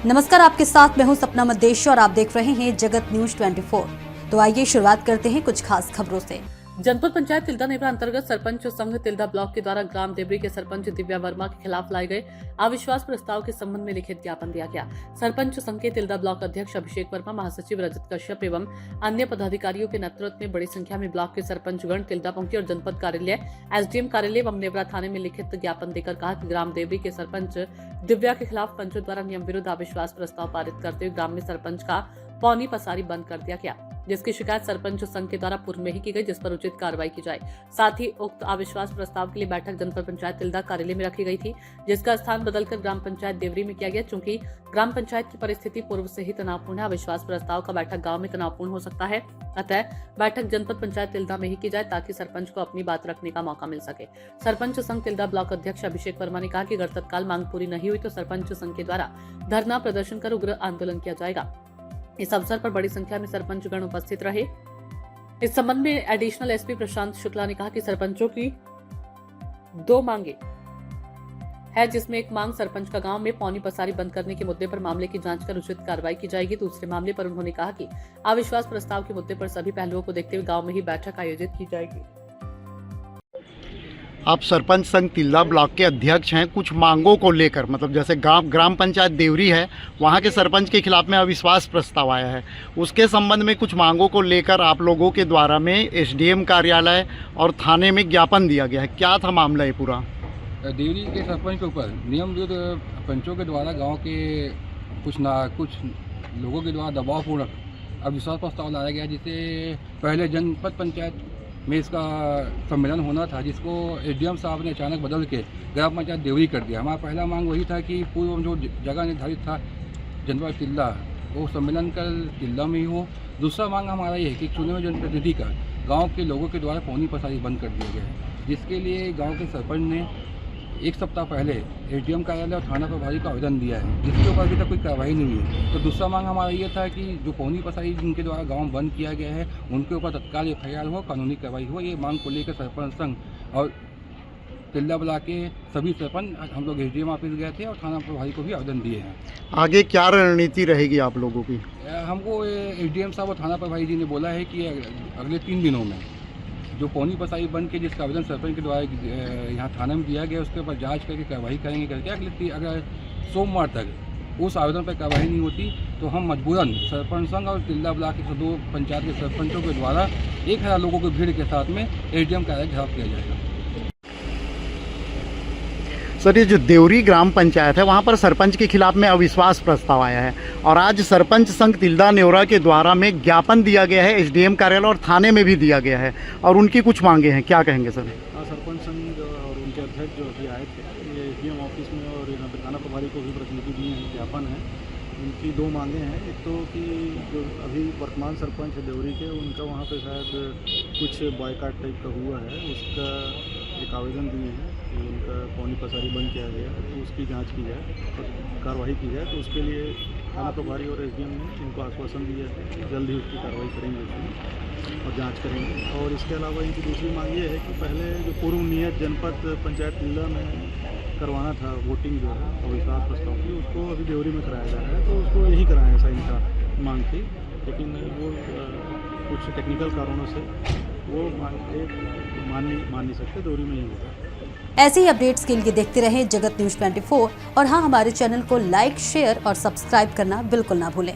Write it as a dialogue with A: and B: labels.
A: नमस्कार, आपके साथ मैं हूं सपना मदेश और आप देख रहे हैं जगत न्यूज 24। तो आइए शुरुआत करते हैं कुछ खास खबरों से। जनपद पंचायत तिल्दा नेवरा अंतर्गत सरपंच संघ तिल्दा ब्लॉक के द्वारा ग्राम देवरी के सरपंच दिव्या वर्मा के खिलाफ लाए गए अविश्वास प्रस्ताव के संबंध में लिखित ज्ञापन दिया गया। सरपंच संघ के तिल्दा ब्लॉक अध्यक्ष अभिषेक वर्मा, महासचिव रजत कश्यप एवं अन्य पदाधिकारियों के नेतृत्व में बड़ी संख्या में ब्लॉक के सरपंचगण तिल्दा पहुंचे और जनपद कार्यालय, एसडीएम कार्यालय एवं नेवरा थाने में लिखित ज्ञापन देकर कहा कि ग्राम देवरी के सरपंच दिव्या के खिलाफ पंचों द्वारा नियम विरुद्ध अविश्वास प्रस्ताव पारित करते हुए ग्राम में सरपंच का पौनी पसारी बंद कर दिया गया, जिसकी शिकायत सरपंच संघ के द्वारा पूर्व में ही की गई, जिस पर उचित कार्रवाई की जाए। साथ ही उक्त अविश्वास प्रस्ताव के लिए बैठक जनपद पंचायत तिल्दा कार्यालय में रखी गई थी, जिसका स्थान बदलकर ग्राम पंचायत देवरी में किया गया। चूंकि ग्राम पंचायत की परिस्थिति पूर्व से ही तनावपूर्ण है, अविश्वास प्रस्ताव का बैठक गाँव में तनावपूर्ण हो सकता है, अतः बैठक जनपद पंचायत तिल्दा में ही की जाए ताकि सरपंच को अपनी बात रखने का मौका मिल सके। सरपंच संघ तिल्दा ब्लॉक अध्यक्ष अभिषेक वर्मा ने कहा कि अगर तत्काल मांग पूरी नहीं हुई तो सरपंच संघ के द्वारा धरना प्रदर्शन कर उग्र आंदोलन किया जाएगा। इस अवसर पर बड़ी संख्या में सरपंचगण उपस्थित रहे। इस संबंध में एडिशनल एसपी प्रशांत शुक्ला ने कहा कि सरपंचों की दो मांगे है, जिसमें एक मांग सरपंच का गांव में पौनी पसारी बंद करने के मुद्दे पर मामले की जांच कर उचित कार्रवाई की जाएगी। दूसरे मामले पर उन्होंने कहा कि अविश्वास प्रस्ताव के मुद्दे पर सभी पहलुओं को देखते हुए गांव में ही बैठक आयोजित की जाएगी।
B: आप सरपंच संघ तिल्दा ब्लॉक के अध्यक्ष हैं। कुछ मांगों को लेकर, मतलब जैसे ग्राम पंचायत देवरी है, वहाँ के सरपंच के खिलाफ में अविश्वास प्रस्ताव आया है, उसके संबंध में कुछ मांगों को लेकर आप लोगों के द्वारा में एसडीएम कार्यालय और थाने में ज्ञापन दिया गया है। क्या था मामला ये पूरा?
C: देवरी के सरपंच के ऊपर नियम विरुद्ध पंचों के द्वारा गाँव के कुछ लोगों के द्वारा दबावपूर्वक अविश्वास प्रस्ताव लाया गया, जिसे पहले जनपद पंचायत में इसका सम्मेलन होना था, जिसको एसडीएम साहब ने अचानक बदल के ग्राम पंचायत देवरी कर दिया। हमारा पहला मांग वही था कि पूर्व जो जगह निर्धारित था जनपद तिल्दा, वो सम्मेलन कल तिल्दा में ही हो। दूसरा मांग हमारा ये है कि चुने हुए जनप्रतिनिधि का गांव के लोगों के द्वारा पौनी पसारी बंद कर दिया गया है, जिसके लिए गाँव के सरपंच ने एक सप्ताह पहले एसडीएम कार्यालय और थाना प्रभारी को आवेदन दिया है, जिसके ऊपर अभी तक कोई कार्रवाई नहीं हुई। तो दूसरा मांग हमारा ये था कि जो पौनी पसारी जिनके द्वारा गांव बंद किया गया है, उनके ऊपर तत्काल एफआईआर हो, कानूनी कार्रवाई हो। ये मांग को लेकर सरपंच संघ और तिल्दा ब्लॉक के सभी सरपंच हम लोग एसडीएम ऑफिस गए थे और थाना प्रभारी को भी आवेदन दिए हैं।
B: आगे क्या रणनीति रहेगी आप लोगों की?
C: हमको एसडीएम साहब और थाना प्रभारी जी ने बोला है कि अगले 3 दिनों में जो पौनी पसारी बंद के जिसका आवेदन सरपंच के द्वारा यहाँ थाने में दिया गया, उसके ऊपर जांच करके कार्रवाई करेंगे करके अगर सोमवार तक उस आवेदन पर कार्रवाई नहीं होती तो हम मजबूरन सरपंच संघ और तिल्दा ब्लॉक के 2 पंचायत के सरपंचों के द्वारा 1000 लोगों की भीड़ के साथ में एसडीएम कार्यालय घेराव किया जाएगा।
B: सर, ये जो देवरी ग्राम पंचायत है, वहाँ पर सरपंच के खिलाफ में अविश्वास प्रस्ताव आया है और आज सरपंच संघ तिल्दा नेवरा के द्वारा में ज्ञापन दिया गया है, एसडीएम कार्यालय और थाने में भी दिया गया है और उनकी कुछ मांगे हैं। क्या कहेंगे सर?
D: सरपंच संघ और उनके अध्यक्ष जो अभी आए थे, ये एसडीएम ऑफिस में और थाना प्रभारी को भी प्रतिनिधि दिए हैं ज्ञापन है। उनकी 2 मांगे हैं। एक तो कि जो अभी वर्तमान सरपंच है देवरी के, उनका वहाँ पे शायद कुछ बॉयकाट टाइप का हुआ है, उसका एक आवेदन दिए हैं कि उनका पौनी पसारी बंद किया गया है, तो उसकी जांच की जाए और कार्रवाई की जाए। तो उसके लिए थाना प्रभारी और एसडीएम ने इनको आश्वासन दिया है कि जल्द ही उसकी कार्रवाई करेंगे उसमें और जांच करेंगे। और इसके अलावा इनकी दूसरी मांग ये है कि पहले जो पूर्व नियत जनपद पंचायत तिल्दा में करवाना था वोटिंग जो है अविश्वास प्रस्ताव की, उसको अभी देवरी में कराया जा रहा है, तो उसको यही कराया, ऐसा इनका मांग थी। लेकिन वो कुछ टेक्निकल कारणों से वो मान नहीं सकते, देवरी में ही होगा।
A: ऐसे ही अपडेट्स के लिए देखते रहें जगत न्यूज 24 और हाँ, हमारे चैनल को लाइक, शेयर और सब्सक्राइब करना बिल्कुल ना भूलें।